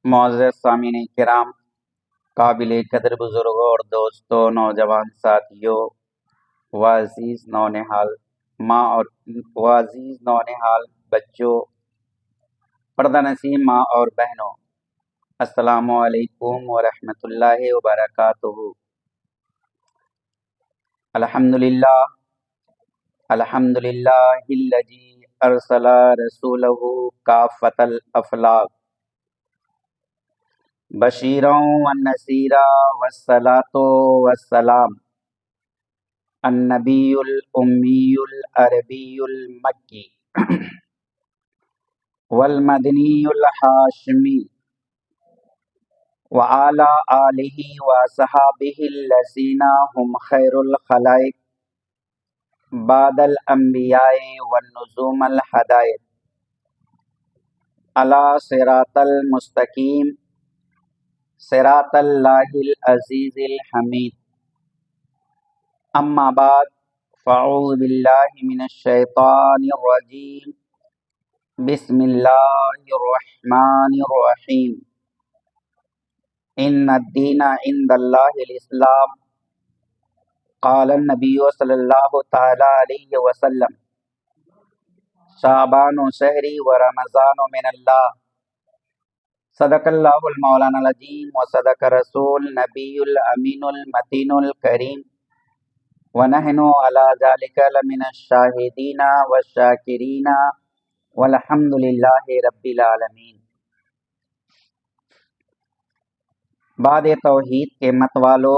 معزز سامعین کرام، قابل قدر بزرگوں اور دوستوں، نوجوان ساتھیوں، وعزیز نونہال ماں اور وعزیز نونہال بچوں، پردہ نشین ماں اور بہنوں، السلام علیکم ورحمۃ اللہ وبرکاتہ۔ الحمدللہ الحمدللہ الذی ارسل رسولہ کافۃ الافلاق بشیرا ونذیرا والصلاۃ والسلام النبی الامی العربی المکی والمدنی الہاشمی وعلی آلہ وصحابہ الذین ہم خیر الخلائق بعد الانبیاء والنجوم الہدایت علی صراط المستقیم صراط اللہ العزیز الحمید۔ اما بعد فاعوذ باللہ من الشیطان الرجیم، بسم اللہ الرحمن الرحیم۔ ان الدین عند اللہ الاسلام، قال النبی صلی اللہ تعالی علیہ وسلم، شعبان شہری و رمضان من اللہ، صدق اللہ المولانا العظیم و صدق رسول نبی الامین المتین الکریم، ونحن علی ذلک لمن الشاہدین والشاکرین والحمد للہ رب العالمین۔ بعد توحید کے متوالو،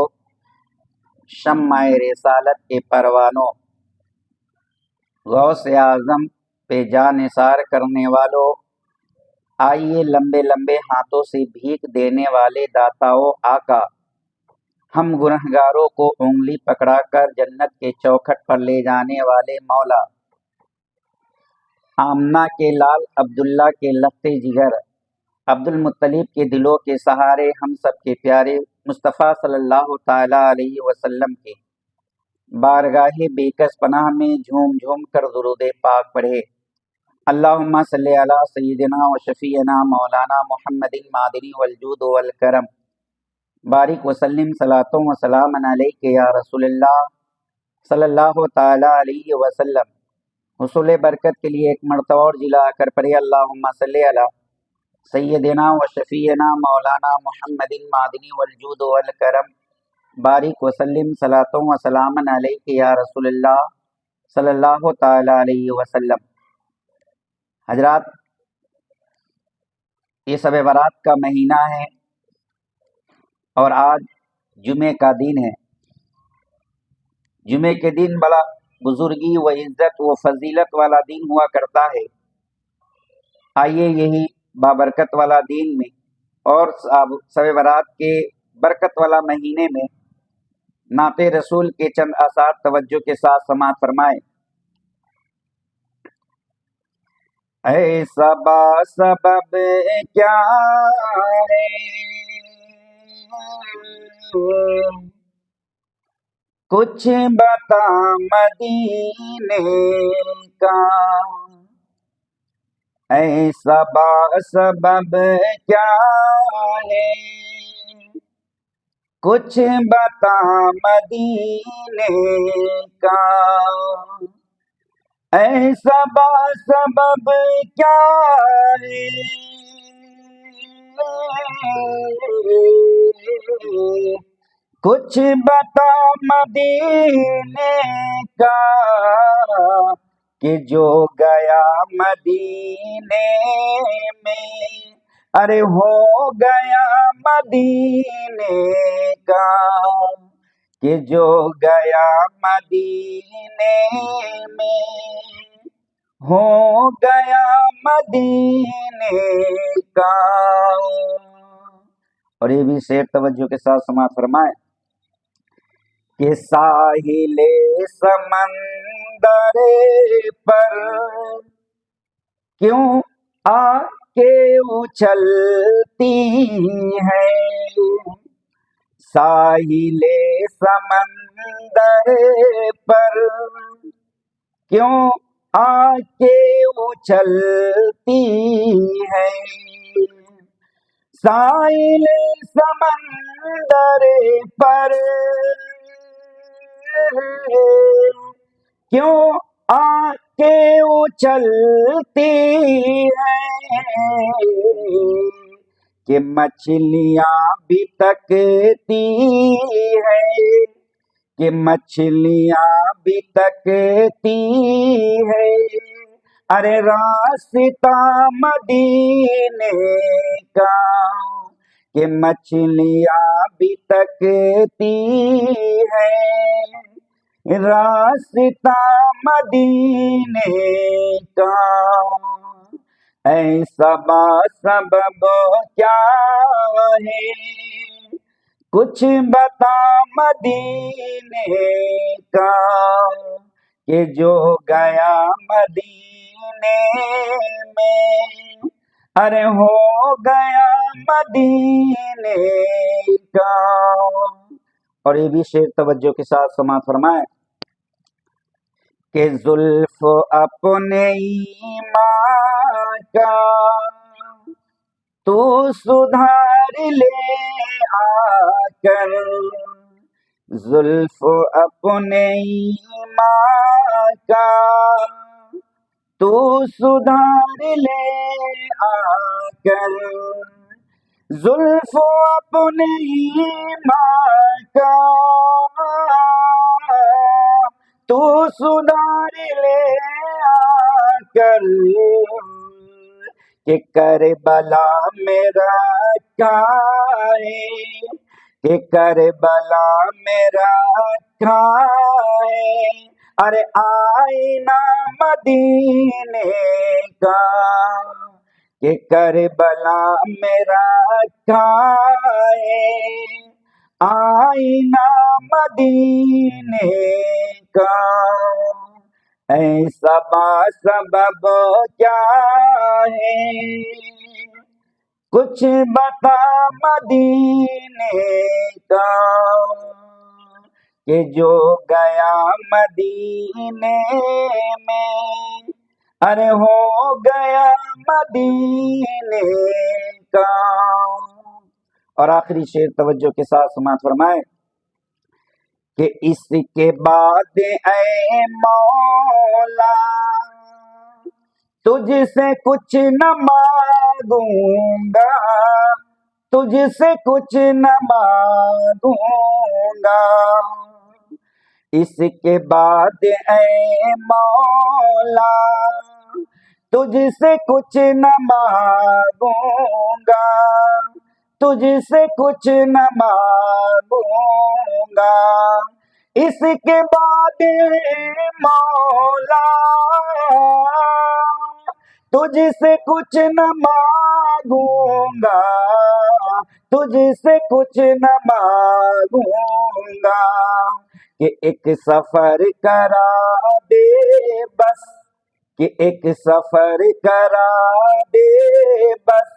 شمع رسالت کے پروانوں، غوث اعظم پہ جاں نثار کرنے والوں، آئیے لمبے لمبے ہاتھوں سے بھیک دینے والے داتاؤ آقا، ہم گنہگاروں کو انگلی پکڑا کر جنت کے چوکھٹ پر لے جانے والے مولا، آمنہ کے لال عبداللہ کے لخت جگر، عبد المطلب کے دلوں کے سہارے، ہم سب کے پیارے مصطفیٰ صلی اللہ تعالی علیہ وسلم کے بارگاہ بیکس پناہ میں جھوم جھوم کر درود پاک پڑھے۔ اللہم صلی علی سیدنا و شفیعنا مولانا محمد المادنی والجود والکرم، بارک وسلم صلاۃ و سلام علیک یا رسول اللہ صلی اللہ تعالی علیہ وسلم۔ حصول برکت کے لیے ایک مرتبہ اور جلا کر پڑھے، اللہم صلی علی سیدنا و شفیعنا مولانا محمد المادنی والجود والکرم، بارک وسلم صلاۃ و سلام علیک یا رسول اللہ صلی اللہ تعالی علیہ وسلم۔ حضرات، یہ شب برات کا مہینہ ہے اور آج جمعے کا دن ہے۔ جمعے کے دن بڑا بزرگی و عزت و فضیلت والا دن ہوا کرتا ہے۔ آئیے یہی بابرکت والا دن میں اور شب برات کے برکت والا مہینے میں نعت رسول کے چند آثار توجہ کے ساتھ سماعت فرمائیں۔ اے صبا سبب کیا ہے کچھ بتا مدینے کا، اے صبا سبب کیا ہے کچھ بتا مدینے کا، اے صبا سبب کیا ہے کچھ بتا مدینے کا، کہ جو گیا مدینے میں ارے ہو گیا مدینے کا، کہ جو گیا مدینے میں ہو گیا مدینے کا۔ اور یہ بھی شعر توجہ کے ساتھ سماعت فرمائیں کہ ساحل سمندر پر کیوں آ کے اچھلتی ہے، ساحل سمندر پر کیوں آ کے اچھلتی ہے، سائل سمندر پر کیوں آ کے اچلتی ہے کہ مچھلیاں بھی تکتی ہے، کہ مچھلیاں بھی تکتی ہے، ارے راستہ مدینے کا، کہ مچھلیاں بھی تکتی ہے، راستہ مدینے کا، ایسا سبب کیا ہے، کچھ بتا مدینے کا، کہ جو گیا مدینے میں ارے ہو گیا مدینے کا۔ اور یہ بھی شعر توجہ کے ساتھ سماعت فرمائے کہ زلف اپنے ایمان کا تو سدھار لے آ کر، زلف اپنے ایمان کا تو سدھار لے آ کر، زلف اپنے ایمان کا تو سدھار لے آ کر، کہ کربلا میرا کائے، کہ کربلا میرا کائے، ارے آئینہ مدینے کا، کہ کربلا میرا کھائے، آئینہ مدینے کا، ایسا سبب کیا ہے، کچھ بتا مدینے کا، کہ جو گیا مدینے میں ارے ہو گیا مدینے کا۔ اور آخری شعر توجہ کے ساتھ سماعت فرمائے کہ اس کے بعد اے مولا تجھ سے کچھ نہ مانگوں گا، تجھ سے کچھ نہ مانگوں گا، اس کے بعد اے مولا تجھ سے کچھ نہ مانگوں گا، تجھ سے کچھ نہ مانگوں گا، اس کے بعد مولا تجھ سے کچھ نہ مانگوں گا، تجھ سے کچھ نہ مانگوں گا، کہ ایک سفر کرا دے بس، کہ ایک سفر کرا دے بس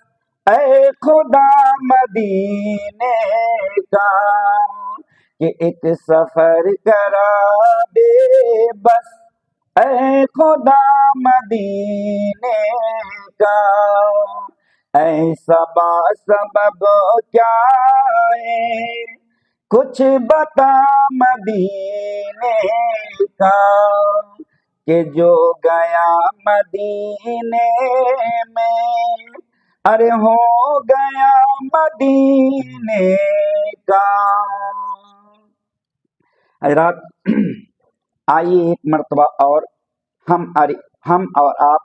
اے خدا مدینے کا، کہ ایک سفر کرا دے بس اے خدا مدینے کا، ایسا سبب کیا ہے، کچھ بتا مدینے کا، کہ جو گیا مدینے میں ارے ہو گیا مدینے کا۔ حضرات آئیے ایک مرتبہ اور ہم اور آپ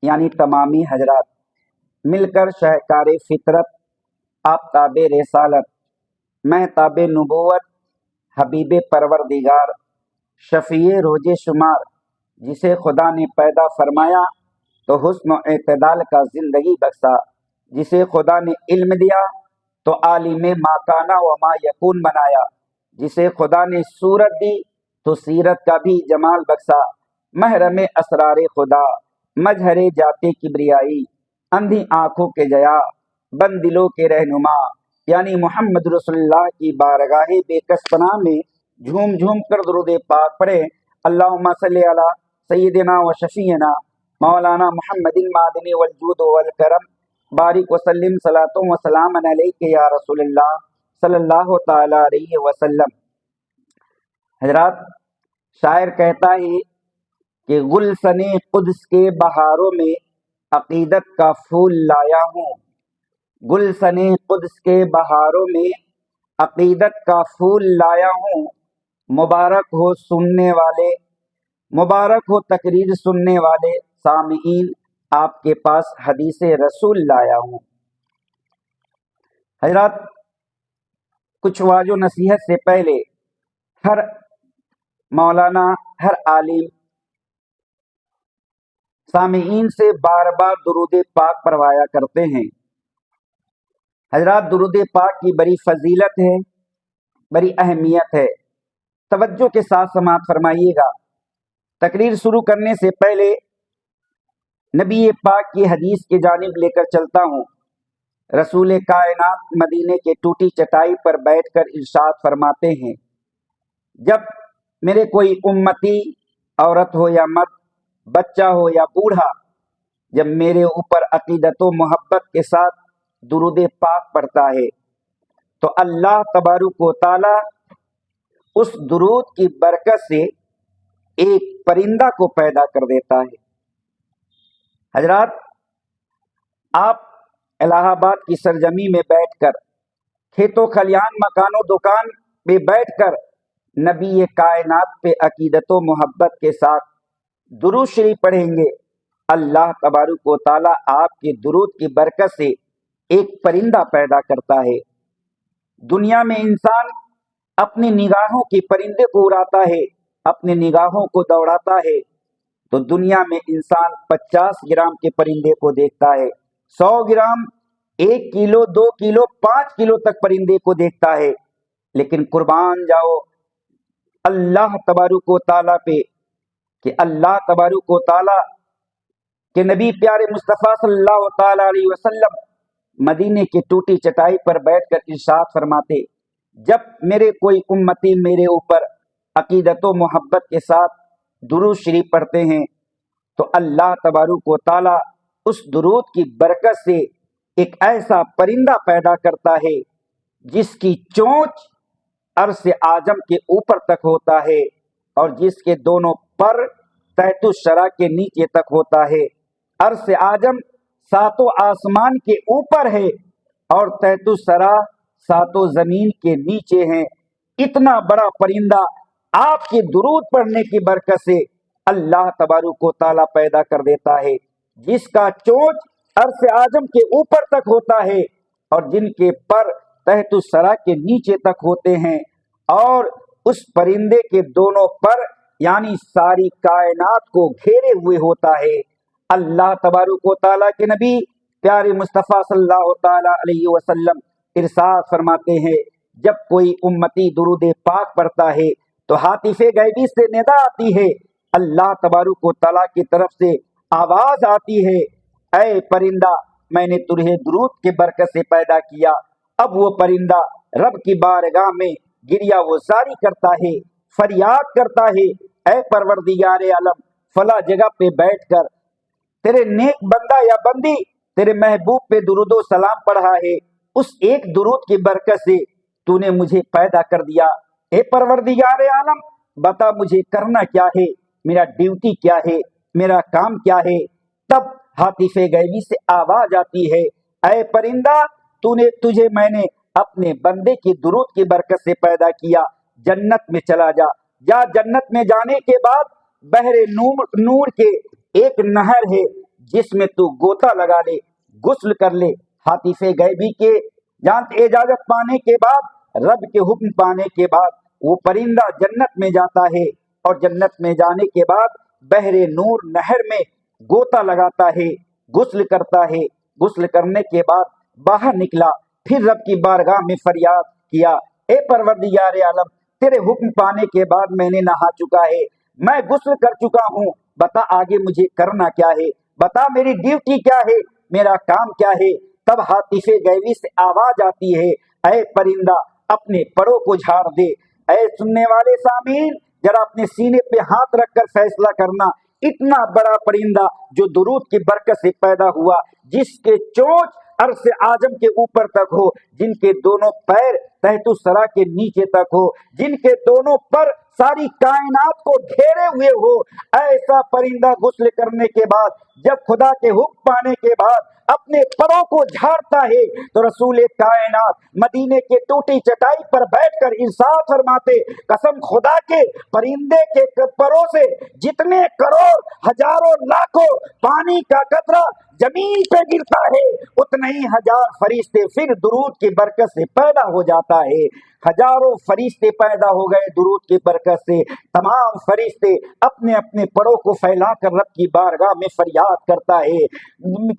یعنی تمامی حضرات مل کر شہکار فطرت، آفتاب رسالت، میں تاب نبوت، حبیب پروردگار، شفیع روز شمار، جسے خدا نے پیدا فرمایا تو حسن و اعتدال کا زندگی بخشا، جسے خدا نے علم دیا تو عالم ما کانا و ما یکون بنایا، جسے خدا نے صورت دی تو سیرت کا بھی جمال بخشا، محرم اسرار خدا، مجہر جاتے کبریائی، اندھی آنکھوں کے جیا، بند دلوں کے رہنما، یعنی محمد رسول اللہ کی بارگاہ بے کس پناہ میں جھوم جھوم کر درود پاک پڑھے۔ اللہم صلی علی سیدنا و شفیعنا مولانا محمد المعدنی والجود والکرم बारिक वसल्लिम सलातो व सलामन अलैका या रसूलल्लाह सल्लल्लाहु ताला अलैहि वसल्लम। हजरात, शायर कहता है कि गुलशने कुद्स के बहारों में अकीदत का फूल लाया हूँ। गुलशने कुद्स के बहारों में अकीदत का फूल लाया हूँ। मुबारक हो सुनने वाले, मुबारक हो तकरीर सुनने वाले सामीईन, आपके पास हदीस रसूल लाया हूँ। हजरात, कुछ वाजो नसीहत से पहले हर मौलाना, हर आलिम सामीईन से बार बार दुरूद पाक पढ़वाया करते हैं। हजरात, दुरूद पाक की बड़ी फजीलत है, बड़ी अहमियत है। तवज्जो के साथ समाअत फरमाइएगा। तकरीर शुरू करने से पहले नबी पाक की हदीस की जानिब लेकर चलता हूँ। रसूल कायनात मदीने के टूटी चटाई पर बैठकर इरशाद फरमाते हैं, जब मेरे कोई उम्मती, औरत हो या मर्द, बच्चा हो या बूढ़ा, जब मेरे ऊपर अकीदत व मोहब्बत के साथ दुरूद पाक पढ़ता है तो अल्लाह तबारुक व तआला उस दुरूद की बरकत से एक परिंदा को पैदा कर देता है। हजरात, आप इलाहाबाद की सरजमी में बैठकर, खेतों खलियान मकानों दुकान में बैठकर नबी कायनात पे अकीदत व मोहब्बत के साथ दुरूद शरीफ पढ़ेंगे, अल्लाह तबारुक व तआला आपके दुरूद की बरकत से एक परिंदा पैदा करता है। दुनिया में इंसान अपनी निगाहों की परिंदे को उड़ाता है, अपनी निगाहों को दौड़ाता है, तो दुनिया में इंसान 50 ग्राम के परिंदे को देखता है, 100 ग्राम, 1 किलो, 2 किलो, 5 किलो तक परिंदे को देखता है। लेकिन कुर्बान जाओ अल्लाह तबारुक व तआला पे कि अल्लाह तबारुक व तआला के नबी प्यारे मुस्तफ़ा सल्लल्लाहु ताला अलैहि वसल्लम मदीने की टूटी चटाई पर बैठकर इरशाद फरमाते, जब मेरे कोई उम्मती मेरे ऊपर अकीदत व मोहब्बत के साथ दुरूद शरीफ पढ़ते हैं तो अल्लाह तबारुक व तआला उस दुरूद की बरकत से एक ऐसा परिंदा पैदा करता है जिसकी चोंच अर्श आजम के ऊपर तक होता है और जिसके दोनों पर तहतु शरा के नीचे तक होता है। अर्श आजम सातों आसमान के ऊपर है और तहतु शरा सातों जमीन के नीचे हैं। इतना बड़ा परिंदा आपके दुरूद पढ़ने की बरकत से अल्लाह तबारुक व तआला पैदा कर देता है, जिसका चोंच अर्श आजम के ऊपर तक होता है और जिनके पर तहतु सरा के नीचे तक होते हैं। और उस परिंदे के दोनों पर यानी सारी कायनात को घेरे हुए होता है। अल्लाह तबारुक व तआला के नबी प्यारे मुस्तफ़ा सल्लल्लाहु ताला अलैहि वसल्लम इरशाद फरमाते हैं, जब कोई उम्मती दुरूद पाक पढ़ता है तो हातिफे गैबी से निदा आती है, अल्लाह तबारुक व तआला की तरफ से आवाज आती है, ऐ परिंदा, मैंने तुझे दुरूद के बरकत से पैदा किया। अब वो परिंदा रब की बारगाह में गिरिया वो जारी करता है, फरियाद करता है, ऐ परवरदिगार आलम, फला जगह पे बैठकर तेरे नेक बंदा या बंदी तेरे महबूब पे दुरूदो सलाम पढ़ा है, उस एक दुरूद की बरकत से तूने मुझे पैदा कर दिया। ए परवरदिगार आलम, बता मुझे करना क्या है, मेरा ड्यूटी क्या है, मेरा काम क्या है। तब हातिफे गैबी से आवाज आती है, ऐ परिंदा, तुझे मैंने अपने बंदे की दुरूद की बरकत से पैदा किया, जन्नत में चला जा। जन्नत में जाने के बाद बहरे नूर के एक नहर है जिसमें तू गोता लगा ले, गुस्ल कर ले। हातिफे गैबी के इजाजत पाने के बाद, रब के हुक्म पाने के बाद वो परिंदा जन्नत में जाता है और जन्नत में जाने के बाद बहरे नूर नहर में गोता लगाता है, गुस्ल करता है। गुस्ल करने के बाद बाहर निकला, फिर रब की बारगाह में फरियाद किया, ए परवरदिगार आलम, तेरे हुक्म पाने के बाद मैंने नहा चुका है, मैं गुस्ल कर चुका हूँ, बता आगे मुझे करना क्या है, बता मेरी ड्यूटी क्या है, मेरा काम क्या है। तब हातिफे गैबी से आवाज आती है, ऐ परिंदा, अपने परों को झाड़ दे। ऐ सुनने वाले सामीन, जरा अपने सीने पे हाथ रखकर फैसला करना, इतना बड़ा परिंदा जो दुरूद की बरकत से पैदा हुआ, जिसके चोंच अर्श आजम के ऊपर तक हो, जिनके दोनों पैर तहतु सरा के नीचे तक हो, जिनके दोनों पर सारी कायनात को घेरे हुए हो, ऐसा परिंदा गुस्ल करने के बाद, जब खुदा के हुक्म पाने के बाद अपने परों को झाड़ता है, तो रसूल कायनात मदीने के टूटी चटाई पर बैठकर इरशाद फरमाते, कसम खुदा के, परिंदे के परों से जितने करोड़ हजारों लाखों पानी का कतरा जमीन पे गिरता है, उतने ही हजार फरिश्ते फिर दुरूद की बरकत से पैदा हो जाता है। हजारों फरिश्ते पैदा हो गए दुरूद की बरकत से। तमाम फरिश्ते अपने अपने परों को फैलाकर रब की बारगाह में फरियाद करता है,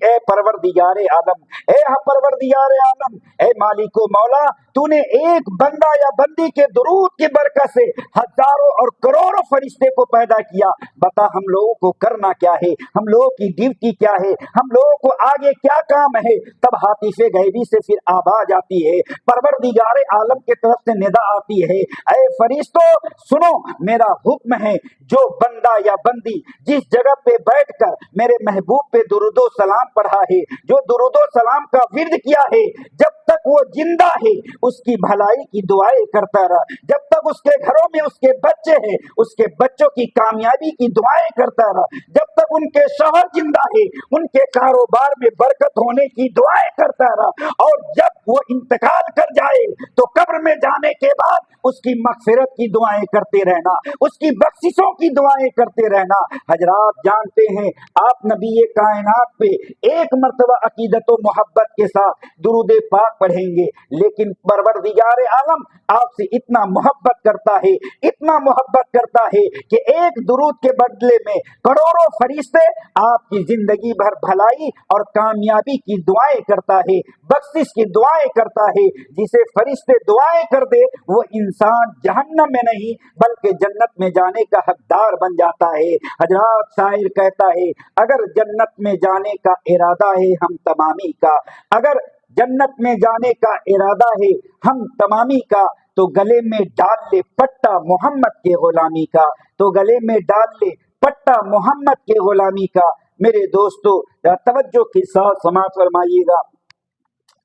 ए परवरदिगार आलम, ए परवरदिगार आलम, ए मालिको मौला, तूने एक बंदा या बंदी के दुरूद की बरकत से हजारों और करोड़ों फरिश्ते को पैदा किया। बता हम लोगों को करना क्या है, हम लोगों की ड्यूटी क्या है, हम लोगों को आगे क्या काम है। तब हातिफे गैबी से फिर आवाज आती है, परवरदिगार आलम के तरफ से निदा आती है, ऐ फरिश्तों सुनो, मेरा हुक्म है, जो बंदा या बंदी जिस जगह पे बैठकर मेरे महबूब पे दुरूदो सलाम पढ़ा है, जो दुरूदो सलाम का विर्द किया है, जब तक वो जिंदा है उसकी भलाई की दुआएं करता रहा, जब तक उसके घरों में उसके बच्चे हैं उसके बच्चों की कामयाबी की दुआएं करता रहा, जब तक उनके शौहर जिंदा है उनके कारोबार में बरकत होने की दुआएं करता रहा, और जब वो इंतकाल कर जाए तो कब्र में जाने के बाद उसकी मगफिरत की दुआएं करते रहना, उसकी बख्शिशों की दुआएं करते रहना। हजरात जानते हैं, आप नबी कायनात पे एक मर्तबा अकीदत व मोहब्बत के साथ दुरूद पाक पढ़ेंगे, लेकिन परवरदिगार आलम आपसे इतना मोहब्बत करता है, इतना मोहब्बत करता है कि एक दुरूद के बदले में करोड़ों फरिश्ते आपकी जिंदगी भर भलाई और कामयाबी की दुआएं करता है, बख्शिश की दुआएं करता है। जिसे फरिश्ते दुआएं कर दे वो इंसान जहन्नम में नहीं बल्कि जन्नत में जाने का हकदार बन जाता है। हजरात शायर कहता है, अगर जन्नत में जाने का इरादा है हम तमामी का, अगर जन्नत में जाने का इरादा है हम तमामी का, तो गले में डाल ले पट्टा मोहम्मद के गुलामी का, तो गले में डाल ले पट्टा मोहम्मद के गुलामी का। मेरे दोस्तों तवज्जो के साथ समाअत फरमाइएगा।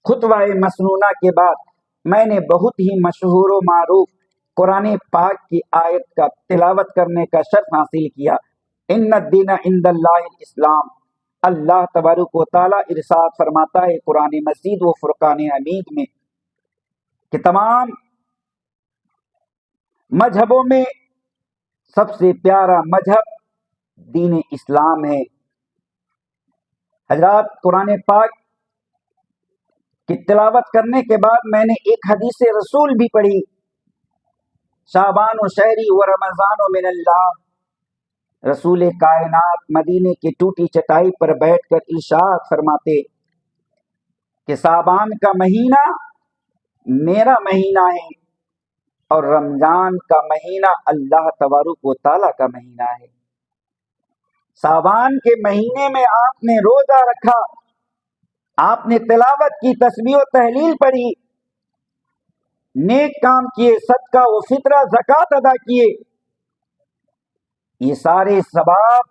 खुतबा मसनूना के बाद मैंने बहुत ही मशहूर व मारूफ कुरान पाक की आयत का तिलावत करने का शर्फ हासिल किया। इन्ना दीना इंदल्लाहिल इस्लाम। अल्लाह तबारक व तआला इरशाद फरमाता है कुरान मजीद व फुरकान हमीद में कि तमाम मजहबों में सबसे प्यारा मजहब दीन इस्लाम है। हजरात कुरान पाक की तिलावत करने के बाद मैंने एक हदीस रसूल भी पढ़ी, शाबान व शहरी व रमजान व मिनल्लाह। रसूल कायनात मदीने की टूटी चटाई पर बैठकर इरशाद फरमाते कि शाबान का महीना मेरा महीना है और रमजान का महीना अल्लाह तबारक व तआला का महीना है। शाबान के महीने में आपने रोजा रखा, आपने तिलावत की, तस्बीह व तहलील पढ़ी, नेक काम किए, सदका व फितरा ज़कात अदा किए, ये सारे सवाब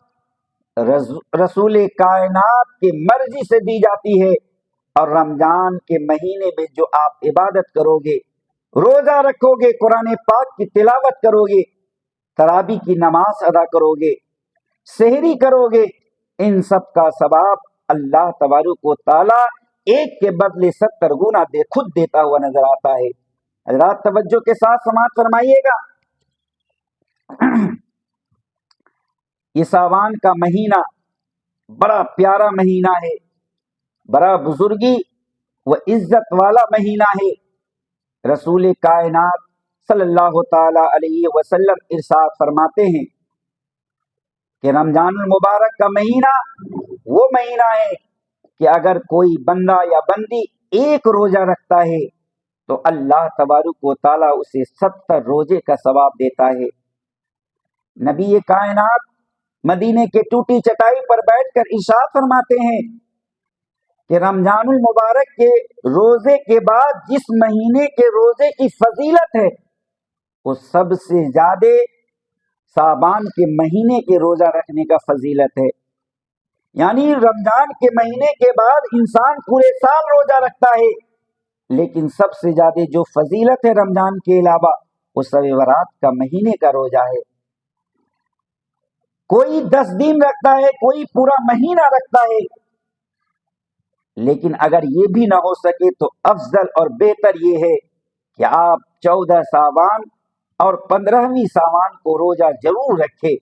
रसूल कायनात की मर्जी से दी जाती है। और रमजान के महीने में जो आप इबादत करोगे, रोजा रखोगे, कुरान पाक की तिलावत करोगे, तरावी की नमाज अदा करोगे, सहरी करोगे, इन सब का सवाब अल्लाह तबारक व तआला एक के बदले 70 गुना खुद देता हुआ नजर आता है। हज़रात तवज्जो के साथ समाअत फरमाइएगा। ये सावन का महीना बड़ा प्यारा महीना है, बड़ा बुजुर्गी व इज्जत वाला महीना है। रसूल कायनात सल्लल्लाहु ताला अलैहि वसल्लम इरशाद फरमाते हैं कि रमजानुल मुबारक का महीना वो महीना है कि अगर कोई बंदा या बंदी एक रोजा रखता है तो अल्लाह तबारक व तआला उसे 70 रोजे का सवाब देता है। नबी कायनात मदीने के टूटी चटाई पर बैठकर इरशाद फरमाते हैं कि रमजानुल मुबारक के रोजे के बाद जिस महीने के रोजे की फजीलत है वो सबसे ज्यादा साबान के महीने के रोजा रखने का फजीलत है। یعنی رمضان کے مہینے کے بعد انسان پورے سال روزہ رکھتا ہے، لیکن سب سے زیادہ جو فضیلت ہے رمضان کے علاوہ وہ شب برات کا مہینے کا روزہ ہے۔ کوئی 10 دن رکھتا ہے، کوئی پورا مہینہ رکھتا ہے، لیکن اگر یہ بھی نہ ہو سکے تو افضل اور بہتر یہ ہے کہ آپ 14 ساون اور 15ویں ساون کو روزہ ضرور رکھے،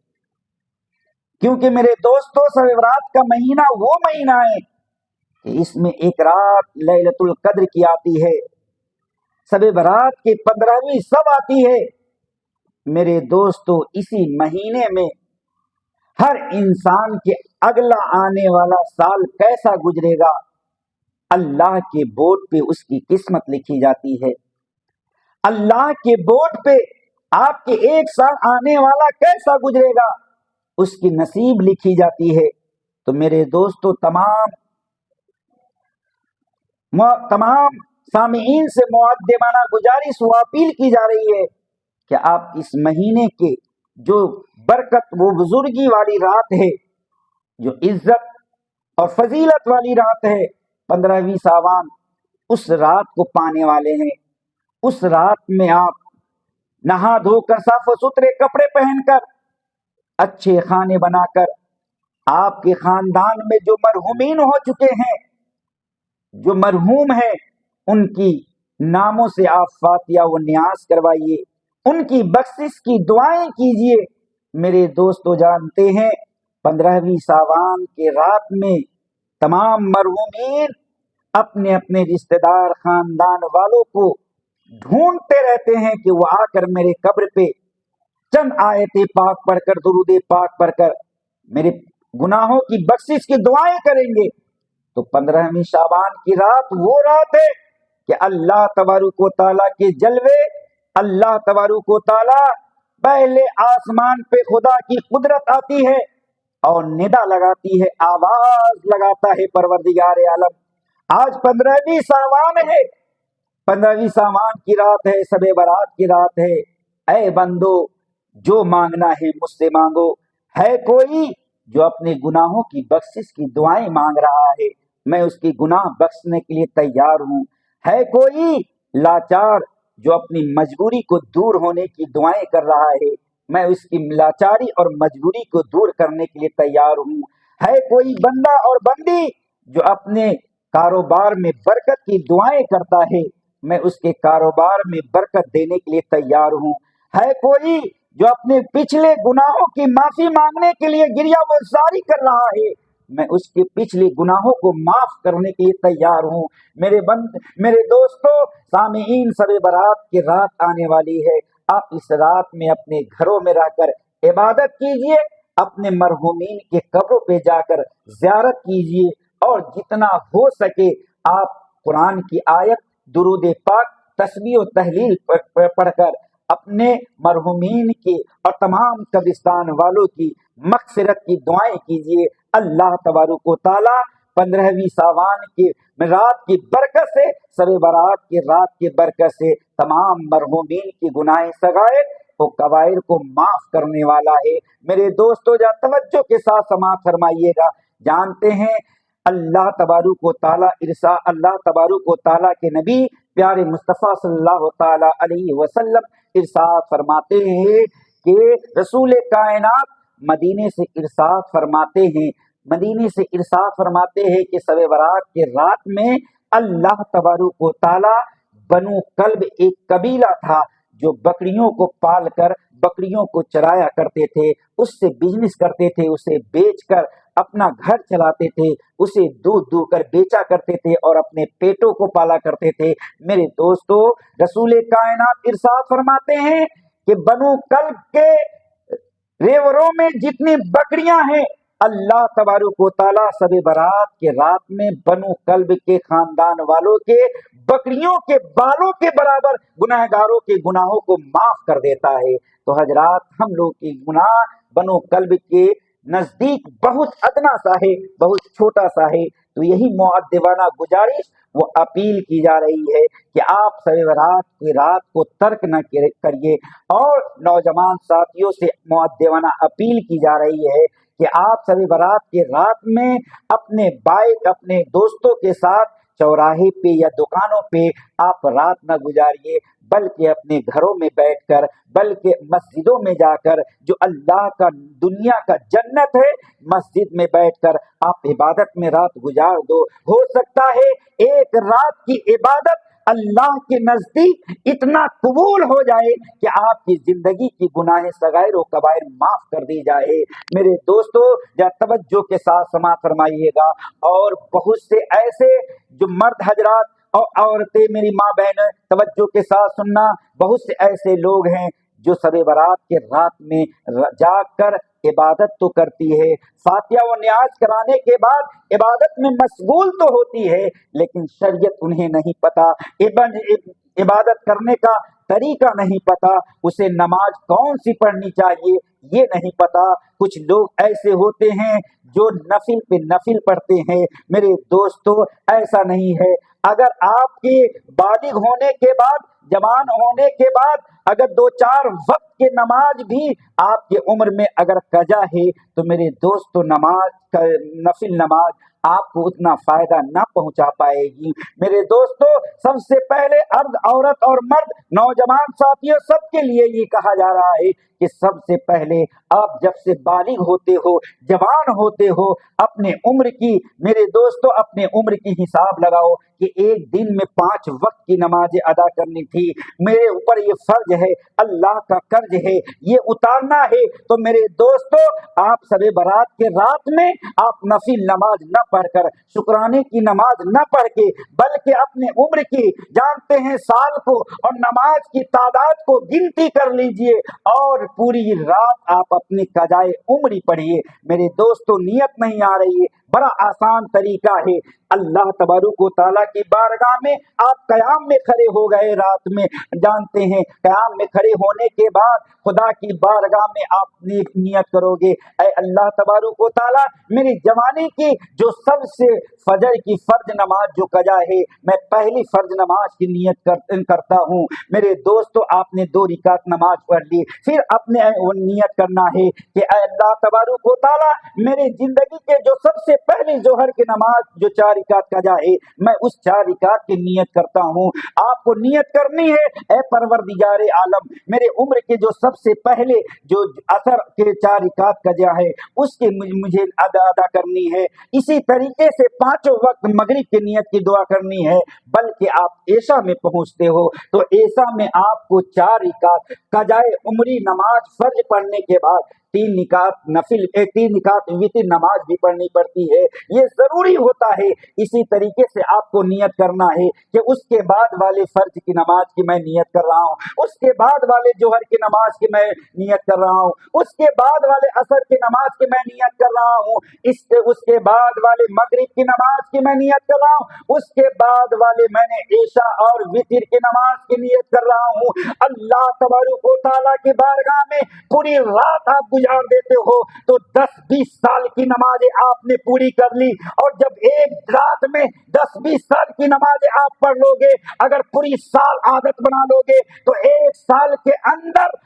کیونکہ میرے دوستو شب برات کا مہینہ وہ مہینہ ہے کہ اس میں ایک رات لیلۃ القدر کی آتی ہے، شب برات کے 15ویں شب آتی ہے۔ میرے دوستو اسی مہینے میں ہر انسان کے اگلا آنے والا سال کیسا گزرے گا اللہ کے بورڈ پہ اس کی قسمت لکھی جاتی ہے۔ اللہ کے بورڈ پہ آپ کے ایک سال آنے والا کیسا گزرے گا اس کی نصیب لکھی جاتی ہے۔ تو میرے دوستو تمام سامعین سے مؤدبانہ گزارش و اپیل کی جا رہی ہے کہ آپ اس مہینے کے جو برکت و بزرگی والی رات ہے، جو عزت اور فضیلت والی رات ہے 15ویں ساون، اس رات کو پانے والے ہیں۔ اس رات میں آپ نہا دھو کر صاف و ستھرے کپڑے پہن کر اچھے کھانے بنا کر آپ کے خاندان میں جو مرحومین ہو چکے ہیں، جو مرحوم ہیں، ان کی ناموں سے آپ فاتحہ و نیاز کروائیے، ان کی بخشش کی دعائیں کیجیے۔ میرے دوستو جانتے ہیں 15ویں ساون کے رات میں تمام مرحومین اپنے اپنے رشتہ دار خاندان والوں کو ڈھونڈتے رہتے ہیں کہ وہ آ کر میرے قبر پہ چند آیت پاک پڑھ کر، درود پاک پڑھ کر میرے گناہوں کی بخشش کی دعائیں کریں گے۔ تو 15ویں شعبان کی رات وہ رات ہے کہ اللہ تبارک و تعالیٰ کے جلوے، اللہ تبارک و تعالیٰ پہلے آسمان پہ خدا کی قدرت آتی ہے اور ندا لگاتی ہے، آواز لگاتا ہے پروردگار عالم آج 15ویں ساون ہے، 15ویں ساون کی رات ہے، شب برات کی رات ہے، اے بندو جو مانگنا ہے مجھ سے مانگو۔ ہے کوئی جو اپنے گناہوں کی بخشش کی دعائیں مانگ رہا ہے، میں اس کی گناہ بخشنے کے لیے تیار ہوں۔ ہے کوئی لاچار جو اپنی مجبوری کو دور ہونے کی دعائیں کر رہا ہے، میں اس کی لاچاری اور مجبوری کو دور کرنے کے لیے تیار ہوں۔ ہے کوئی بندہ اور بندی جو اپنے کاروبار میں برکت کی دعائیں کرتا ہے، میں اس کے کاروبار میں برکت دینے کے لیے تیار ہوں۔ ہے کوئی جو اپنے پچھلے گناہوں کی معافی مانگنے کے لیے گریہ وزاری کر رہا ہے، میں اس کے پچھلے گناہوں کو معاف کرنے کے لیے تیار ہوں۔ میرے دوستو سامعین، شب برات کی رات آنے والی ہے، آپ اس رات میں اپنے گھروں میں رہ کر عبادت کیجئے، اپنے مرحومین کے قبروں پہ جا کر زیارت کیجئے، اور جتنا ہو سکے آپ قرآن کی آیت، درود پاک، تسبیح و تحلیل پڑھ کر اپنے مرحومین کی اور تمام قبرستان والوں کی مغفرت کی دعائیں کیجیے۔ اللہ تبارک و تعالیٰ 15ویں ساون کی رات کی برکت سے، شب برات کی رات کی برکت سے تمام مرحومین کی گناہ صغائر و کبائر کو معاف کرنے والا ہے۔ میرے دوستو توجہ کے ساتھ سماعت فرمائیے گا۔ جانتے ہیں اللہ تبارک و تعالیٰ کے نبی پیارے مصطفیٰ صلی اللہ تعالیٰ علیہ وسلم ارشاد فرماتے ہیں کہ رسول کائنات مدینے سے ارشاد فرماتے ہیں کہ شب برات کے رات میں اللہ تبارک و تعالیٰ بنو کلب ایک قبیلہ تھا جو بکریوں کو پال کر بکریوں کو چرایا کرتے تھے، اس سے بزنس کرتے تھے، اسے بیچ کر اپنا گھر چلاتے تھے، اسے دودھ دو کر بیچا کرتے تھے اور اپنے پیٹوں کو پالا کرتے تھے۔ میرے دوستو رسول کائنات ارشاد فرماتے ہیں کہ بنو کلب کے ریوروں میں جتنی بکریاں ہیں، اللہ تبارک و تعالیٰ شب برات کے رات میں بنو کلب کے خاندان والوں کے بکریوں کے بالوں کے برابر گناہگاروں کے گناہوں کو معاف کر دیتا ہے۔ تو حضرات ہم لوگ کی گناہ بنو کلب کے نزدیک بہت ادنا سا ہے، بہت چھوٹا سا ہے۔ تو یہی مؤدبانہ گزارش وہ اپیل کی جا رہی ہے کہ آپ شب برات کی رات کو ترک نہ کریے، اور نوجوان ساتھیوں سے مؤدبانہ اپیل کی جا رہی ہے کہ آپ شب برات کی رات میں اپنے بائک اپنے دوستوں کے ساتھ چوراہے پہ یا دکانوں پہ آپ رات نہ گزاریے، بلکہ اپنے گھروں میں بیٹھ کر، بلکہ مسجدوں میں جا کر، جو اللہ کا دنیا کا جنت ہے، مسجد میں بیٹھ کر آپ عبادت میں رات گزار دو۔ ہو سکتا ہے ایک رات کی عبادت اللہ کے نزدیک اتنا قبول ہو جائے کہ آپ کی زندگی کی گناہ صغائر و کبائر معاف کر دی جائے۔ میرے دوستو ذرا توجہ کے ساتھ سماعت فرمائیے گا، اور بہت سے ایسے جو مرد حضرات اور عورتیں، میری ماں بہنیں توجہ کے ساتھ سننا، بہت سے ایسے لوگ ہیں جو شب برات کے رات میں جاگ کر عبادت تو کرتی ہے، فاتحہ و نیاز کرانے کے بعد عبادت میں مشغول تو ہوتی ہے، لیکن شریعت انہیں نہیں پتا، عبادت کرنے کا طریقہ نہیں پتا، اسے نماز کون سی پڑھنی چاہیے یہ نہیں پتا۔ کچھ لوگ ایسے ہوتے ہیں جو نفل پہ نفل پڑھتے ہیں۔ میرے دوستو ایسا نہیں ہے، اگر آپ کے بالغ ہونے کے بعد، جوان ہونے کے بعد اگر 2-4 وقت کی نماز بھی آپ کی عمر میں اگر قضا ہے، تو میرے دوستو نفل نماز آپ کو اتنا فائدہ نہ پہنچا پائے گی۔ میرے دوستو سب سے پہلے عورت اور مرد، نوجوان ساتھیوں، سب کے لیے یہ کہا جا رہا ہے کہ سب سے پہلے آپ جب سے بالغ ہوتے ہو، جوان ہوتے ہو، اپنے عمر کی، میرے دوستو اپنے عمر کی حساب لگاؤ کہ ایک دن میں 5 وقت کی نمازیں ادا کرنی تھی، میرے اوپر یہ فرض ہے، اللہ کا قرض ہے، یہ اتارنا ہے۔ تو میرے دوستو آپ شب برات کے رات میں آپ نفل نماز نہ پڑھ کر، شکرانے کی نماز نہ پڑھ کے، بلکہ اپنے عمر کی، جانتے ہیں سال کو اور نماز کی تعداد کو گنتی کر لیجئے، اور پوری رات آپ اپنی قضائے عمری پڑھیے۔ میرے دوستو نیت نہیں آ رہی ہے، بڑا آسان طریقہ ہے۔ اللہ تبارک و تعالیٰ کی بارگاہ میں آپ قیام میں کھڑے ہو گئے رات میں، جانتے ہیں قیام میں کھڑے ہونے کے بعد خدا کی بارگاہ میں آپ نیت کرو گے، اے اللہ تبارک و تعالیٰ میری جوانی کی جو سب سے فجر کی فرض نماز جو قضا ہے، میں پہلی فرض نماز کی نیت کرتا ہوں۔ میرے دوستو آپ نے 2 رکعت نماز پڑھ لی، پھر اپنے نیت کرنا ہے کہ اے اللہ تبارک و تعالیٰ میری زندگی کے جو سب سے پہلی ظہر کی نماز جو 4 رکعت قضا ہے، میں اس 4 رکعت کی نیت کرتا ہوں۔ آپ کو نیت کرنی ہے، اے پروردگار عالم میرے عمر کے جو سب سے پہلے جو اثر کے 4 رکعت قضا ہے اس کی مجھے ادا کرنی ہے۔ اسی طریقے سے 5 وقت مغرب کی نیت کی دعا کرنی ہے، بلکہ آپ عشاء میں پہنچتے ہو تو عشاء میں آپ کو 4 رکعت قضائے عمری نماز فرض پڑھنے کے بعد 3 رکعت نفل 3 رکعت وتر نماز بھی پڑھنی پڑتی ہے، یہ ضروری ہوتا ہے۔ اسی طریقے سے آپ کو نیت کرنا ہے کہ اس کے بعد والے فرض کی نماز کی میں نیت کر رہا ہوں، اس کے بعد والے ظہر کی نماز کی میں نیت کر رہا ہوں، اس کے بعد والے عصر کی نماز کی میں نیت کر رہا ہوں، اس کے بعد والے مغرب کی نماز کی میں نیت کر رہا ہوں، اس کے بعد والے میں نے عشاء اور وتر کی نماز کی نیت کر رہا ہوں۔ اللہ تبارک و تعالیٰ کی بارگاہ میں پوری رات آپ گزار دیتے ہو تو 10-20 سال کی نمازیں آپ نے پوری کر لی، اور جب ایک رات میں 10-20 سال کی نمازیں آپ پڑھ لو گے، اگر پوری سال عادت بنا لو گے تو 1 سال کے اندر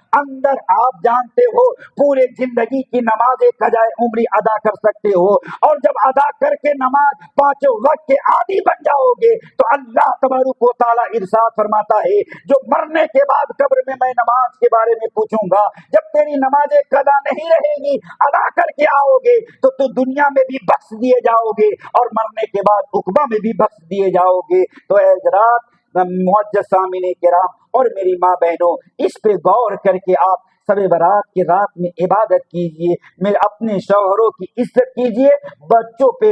آپ جانتے ہو پورے زندگی کی نمازیں قضائے عمری ادا کر سکتے ہو، اور جب ادا کر کے نماز 5 وقت کے عادی بن جاؤ گے تو اللہ تبارک و تعالیٰ ارشاد فرماتا ہے جو مرنے کے بعد قبر میں میں نماز کے بارے میں پوچھوں گا، جب تیری نمازیں قضا نہیں رہے گی، ادا کر کے آؤ گے تو دنیا میں بھی بخش دیے جاؤ گے اور مرنے کے بعد عقبہ میں بھی بخش دیے جاؤ گے۔ تو اے حضرات معزز سامعین کرام اور میری ماں بہنوں، اس پہ غور کر کے آپ شب برات کی رات میں عبادت کیجئے، میرے اپنے شوہروں کی عزت کیجئے، بچوں پہ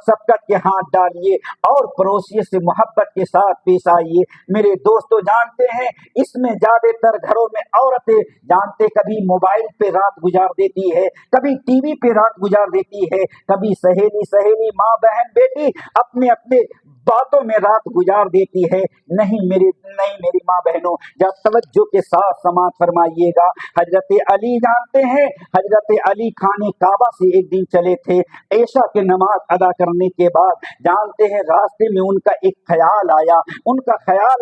شفقت کے ہاتھ ڈالیے اور پڑوسیوں سے محبت کے ساتھ پیش آئیے۔ میرے دوستو جانتے ہیں اس میں زیادہ تر گھروں میں عورتیں جانتے کبھی موبائل پہ رات گزار دیتی ہے، کبھی ٹی وی پہ رات گزار دیتی ہے، کبھی سہیلی ماں بہن بیٹی اپنے बातों में रात गुजार देती है। नहीं मेरी माँ बहनों, जब तवज्जो के साथ समात फरमाइएगा। हजरत अली जानते हैं, हजरत अली खाने काबा से एक दिन चले थे, ऐशा के नमाज अदा करने के बाद जानते हैं रास्ते में उनका एक ख्याल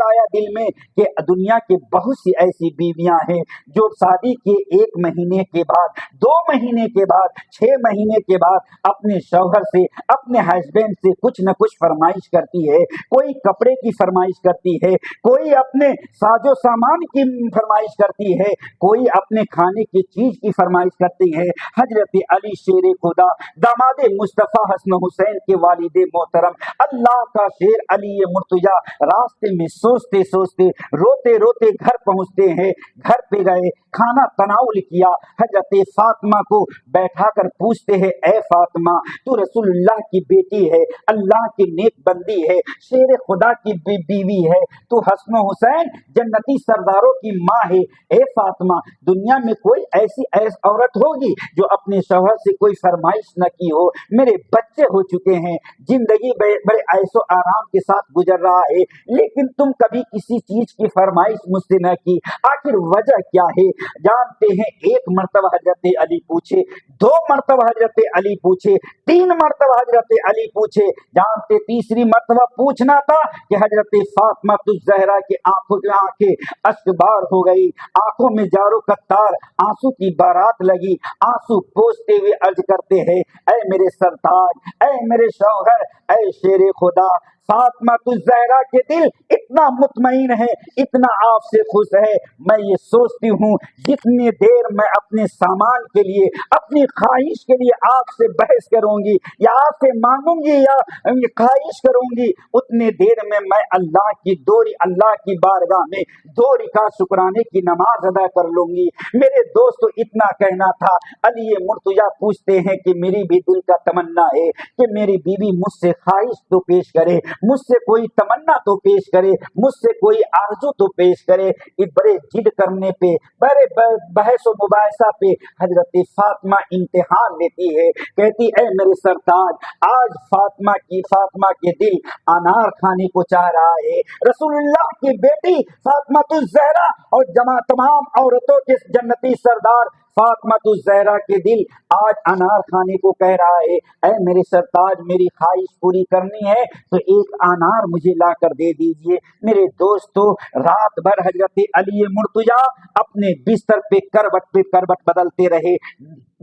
आया दिल में कि दुनिया के बहुत सी ऐसी बीवियां हैं जो शादी के 1 महीने के बाद, 2 महीने के बाद, 6 महीने के बाद अपने शौहर से, अपने हस्बैंड से कुछ न कुछ फरमाइश करती है। कोई कपड़े की फरमाइश करती है, कोई अपने साजो सामान की फरमाइश करती है, कोई अपने खाने की चीज की फरमाइश करती है। हजरत अली शेर खुदा, दामाद मुस्तफ़ा हसन हुसैन के वालिद मोहतरम, अल्लाह का शेर अली मुर्तजा, रास्ते में सोचते सोचते रोते रोते घर पहुंचते हैं। घर पे गए, खाना तनाउल किया, हजरत फातिमा को बैठाकर पूछते हैं, ए फातिमा, तू रसूलुल्लाह की बेटी है, अल्लाह की नेक बंदी है, शेर खुदा की बीवी है, तू हसन हुसैन जन्नती सरदारों की माँ है। ए फातिमा, दुनिया में कोई ऐसी औरत होगी जो अपने शौहर से कोई फरमाइश न की हो? मेरे बच्चे हो चुके हैं, जिंदगी बड़े ऐशो आराम के साथ गुजर रहा है, लेकिन तुम कभी किसी चीज की फरमाइश मुझसे न की, आखिर वजह क्या है? जानते हैं, 1 मरतबा हजरत अली पूछे, 2 मरतबा हजरत अली पूछे, 3 मरतबा हजरत अली पूछे। जानते तीसरी मरतबा पूछना था कि हजरत फातिमा ज़हरा की आंखें अश्कबार हो गई, आंखों में जारो कत्तार आंसू की बारात लगी, आंसू पोंछते हुए अर्ज करते हैं, ऐ मेरे सरताज, ऐ मेरे शौहर, ऐ शेर खुदा, फातिमा ज़हरा के दिल इतना मुतमईन है, इतना आपसे खुश है, मैं ये सोचती हूँ जितनी देर मैं अपने सामान के लिए, अपनी ख्वाहिश के लिए आपसे बहस करूंगी या आपसे मांगूंगी या ख्वाहिश करूंगी, उतने देर में मैं अल्लाह की बारगाह में 2 रिकात शुक्राने की नमाज अदा कर लूंगी। मेरे दोस्तों, इतना कहना था। अली मुर्तजा पूछते हैं कि मेरी भी दिल का तमन्ना है कि मेरी बीवी मुझसे ख्वाहिश तो पेश करे, मुझसे कोई तमन्ना तो पेश करे, मुझसे कोई आरज़ू तो पेश करे। इस बड़े जिद करने पे, बड़े बहस व मुबाहिसा पे हजरत फातिमा इम्तिहान लेती है, कहती है, मेरे सरताज, आज फातिमा के दिल अनार खाने को चाह रहा है। रसूलुल्लाह की बेटी फातिमा ज़हरा और तमाम औरतों के जन्नती सरदार फातिमा ज़हरा के दिल आज अनार खाने को कह रहा है। ऐ मेरे सरताज, मेरी ख्वाहिश पूरी करनी है तो एक अनार मुझे ला कर दे दीजिए। मेरे दोस्तों, रात भर हजरत अली मुर्तजा अपने बिस्तर पे करवट बदलते रहे,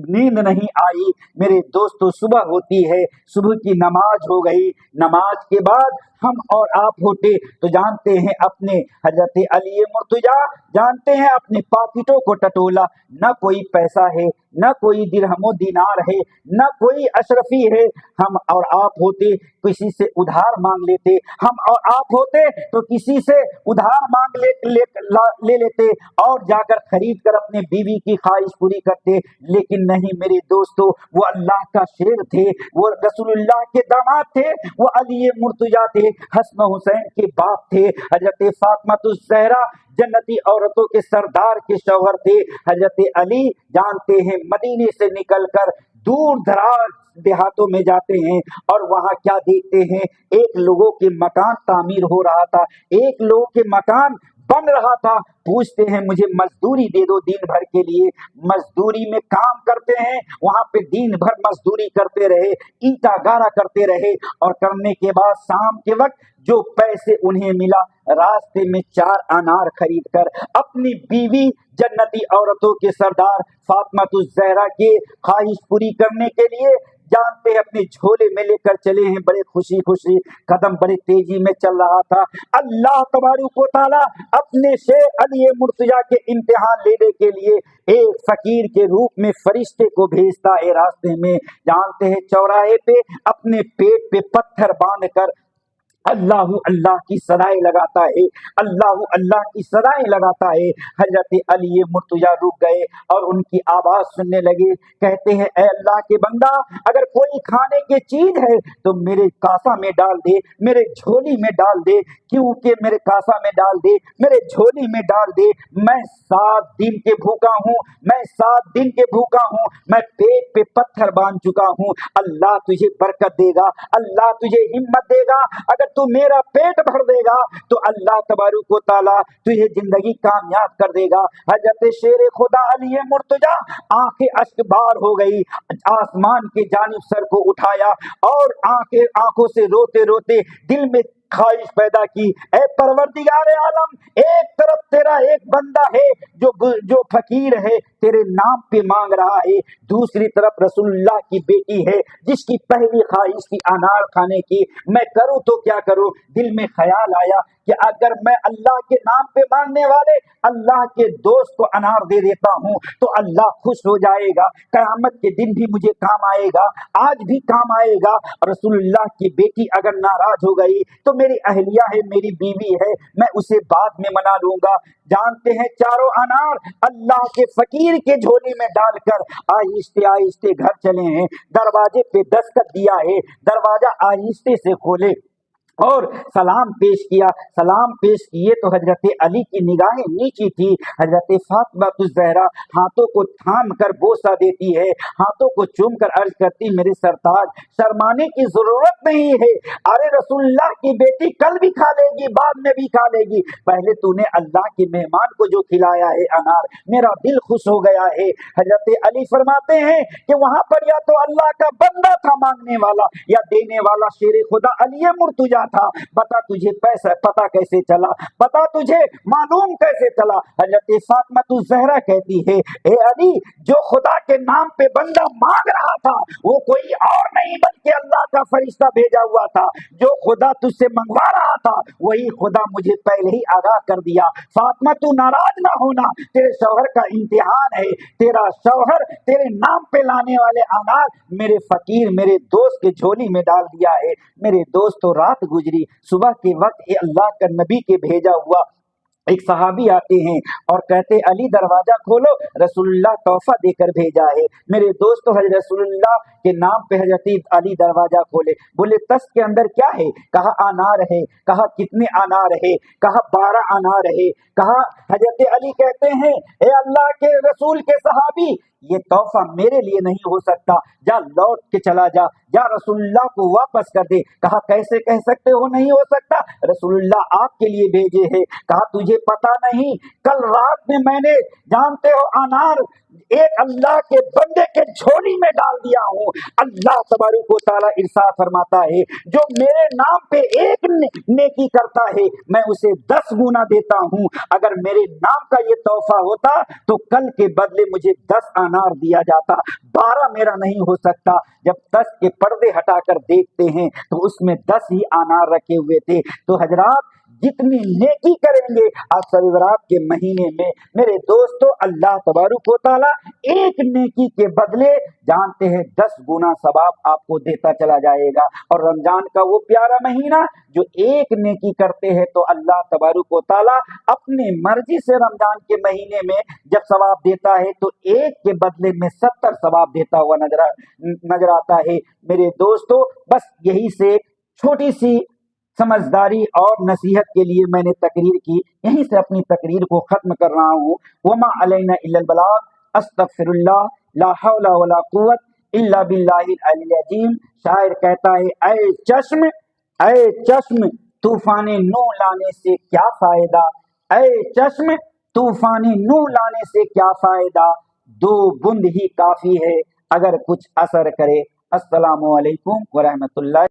नींद नहीं आई। मेरे दोस्तों, सुबह होती है, सुबह की नमाज हो गई, नमाज के बाद हम और आप होते तो जानते हैं अपने हजरत अली मुर्तजा जानते हैं अपने पाकिटों को टटोला, न कोई पैसा है, न कोई दिरहमो दिनार है, न कोई अशरफी है। हम और आप होते किसी से उधार मांग लेते, हम और आप होते तो किसी से उधार मांग ले लेते और जाकर खरीद कर अपने बीवी की ख्वाहिश पूरी करते। लेकिन नहीं मेरे दोस्तों, वो अल्लाह का शेर थे, वो रसूलुल्लाह के दामाद थे, वो अली मुर्तजा थे, हसन हुसैन के बाप थे। हजरत फातिमा ज़हरा जन्नती औरतों के सरदार के शौहर थे। हजरत अली जानते हैं मदीने से निकलकर दूर दराज देहातों में जाते हैं और वहां क्या देखते हैं, एक लोगों के मकान तामीर हो रहा था, एक लोगों के मकान बन रहा था। पूछते हैं, मुझे मजदूरी दे दो दिन भर के लिए। मजदूरी में काम करते हैं, वहां पे दिन भर मजदूरी करते रहे, ईंटा गारा करते रहे और करने के बाद शाम के वक्त जो पैसे उन्हें मिला, रास्ते में 4 अनार खरीद कर अपनी बीवी जन्नती औरतों के सरदार फातिमा ज़हरा के ख्वाहिश पूरी करने के लिए जानते हैं अपने झोले में लेकर चले हैं। बड़े खुशी खुशी कदम बड़े तेजी में चल रहा था। अल्लाह तबारक व तआला अपने शेर अली मुर्तजा के इम्तिहान लेने के लिए एक फकीर के रूप में फरिश्ते को भेजता है रास्ते में। जानते हैं चौराहे पे अपने पेट पे पत्थर बांध कर अल्लाह अल्लाह की सदाएं लगाता है, अल्लाह अल्लाह की सदाएं लगाता है। हजरत अली मुर्तजा रुक गए और उनकी आवाज सुनने लगे। कहते हैं, ऐ अल्लाह के बंदा, अगर कोई खाने की चीज है तो मेरे कासा में डाल दे, मेरे झोली में डाल दे, क्योंकि मेरे कासा में डाल दे, मेरे झोली में डाल दे। मैं 7 दिन के भूखा हूँ, मैं 7 दिन के भूखा हूँ, मैं पेट पे पत्थर बांध चुका हूँ। अल्लाह तुझे बरकत देगा, अल्लाह तुझे हिम्मत देगा। अगर तू मेरा पेट भर देगा तो अल्लाह तबारक व तआला तुझे जिंदगी कामयाब कर देगा। हजरत शेर खुदा अली मुर्तजा आंखें अश्कबार हो गई, आसमान की जानिब सर को उठाया और आंखों से रोते रोते दिल में ख्वाहिश पैदा की, ए परवरदिगार आलम, एक तरफ तेरा एक बंदा है जो फकीर है, तेरे नाम पे मांग रहा है, दूसरी तरफ रसूलुल्लाह की बेटी है जिसकी पहली ख्वाहिश थी अनार खाने की, मैं करूं तो क्या करूं। दिल में ख्याल आया कि अगर मैं अल्लाह के नाम पे मांगने वाले अल्लाह के दोस्त को अनार दे देता हूं तो अल्लाह खुश हो जाएगा, क़यामत के दिन भी मुझे काम आएगा, आज भी काम आएगा। रसूलुल्लाह की बेटी अगर नाराज हो गई तो मेरी अहलिया है, मेरी बीवी है, मैं उसे बाद में मना लूंगा। जानते हैं चारों अनार अल्लाह के फकीर के झोली में डालकर आहिस्ते आहिस्ते घर चले हैं। दरवाजे पे दस्तक दिया है, दरवाजा आहिस्ते से खोले और सलाम पेश किया। सलाम पेश किए तो हजरत अली की निगाहें नीची थी। हजरत फातिमा ज़हरा हाथों को थाम कर बोसा देती है, हाथों को चूम कर अर्ज करती, मेरे सरताज शर्माने की जरूरत नहीं है, अरे रसूलुल्लाह की बेटी कल भी खा लेगी, बाद में भी खा लेगी, पहले तूने अल्लाह के मेहमान को जो खिलाया है अनार, मेरा दिल खुश हो गया है। हजरत अली फरमाते हैं कि वहां पर या तो अल्लाह का बंदा था मांगने वाला या देने वाला शेर खुदा अली मुर्तजा था। बता तुझे पैसा पता कैसे चला, बता तुझे मालूम कैसे चला। हजरत फातिमा ज़हरा कहती है, ए अली, जो खुदा के नाम पे बंदा मांग रहा था वो कोई और नहीं बल्कि अल्लाह का फरिश्ता भेजा हुआ था, जो खुदा तुझसे मंगवा रहा था वही खुदा मुझे पहले ही आगाह कर दिया। फातिमा तू नाराज ना होना, तेरे शौहर का इम्तिहान है, तेरा शौहर तेरे नाम पे लाने वाले अनार मेरे फकीर मेरे दोस्त के झोली में डाल दिया है। मेरे दोस्त तो रात गुजरी, सुबह के वक्त अल्लाह का नबी के भेजा हुआ एक सहाबी आते हैं और कहते अली दरवाजा खोलो, रसूलुल्लाह तोहफा देकर भेजा है। मेरे दोस्तों हजरत रसूलुल्लाह के नाम पे हजरत अली दरवाजा खोले, बोले तस के अंदर क्या है, कहा अनार है, कहा कितने अनार है, कहा 12 अनार है, कहा हजरत अली कहते हैं ए अल्लाह के रसूल के सहाबी ये तोहफा मेरे लिए नहीं हो सकता, जा लौट के चला जा, जा रसूलुल्लाह को वापस कर दे। कहा कैसे कह सकते हो नहीं हो सकता, रसूलुल्लाह आपके लिए भेजे हैं। कहा तुझे पता नहीं, कल रात में मैंने जानते हो अनार एक अल्लाह के बंदे के झोली में डाल दिया हूँ। अल्लाह तबारक व तआला इरशाद फरमाता है जो मेरे नाम पे एक नेकी करता है मैं उसे 10 गुना देता हूँ। अगर मेरे नाम का ये तोहफा होता तो कल के बदले मुझे 10 अनार दिया जाता, 12 मेरा नहीं हो सकता। जब 10 के पर्दे हटाकर देखते हैं तो उसमें 10 ही अनार रखे हुए थे। तो हजरात जितनी नेकी करेंगे आज शब बरात के महीने में मेरे दोस्तों अल्लाह तबारक व तआला एक नेकी के बदले जानते हैं 10 गुना सवाब आपको देता चला जाएगा। और रमजान का वो प्यारा महीना जो एक नेकी करते हैं तो अल्लाह तबारक व तआला अपनी मर्जी से रमजान के महीने में जब सवाब देता है तो एक के बदले में 70 सवाब देता हुआ नजर आता है। मेरे दोस्तों बस यही से छोटी सी समझदारी और नसीहत के लिए मैंने तकरीर की, यहीं से अपनी तकरीर को खत्म कर रहा हूँ। वमा अलैना इल्लल बलाग, अस्तगफिरुल्लाह, ला हौला वला कुव्वत इल्ला बिल्लाहिल अलिय्यिल अज़ीम। शायर कहता है ऐ चश्म तूफाने नू लाने से क्या फायदा, ऐ चश्म तूफाने नू लाने से क्या फायदा, 2 बूंद ही काफी है अगर कुछ असर करे। अस्सलामु अलैकुम व रहमतुल्लाह।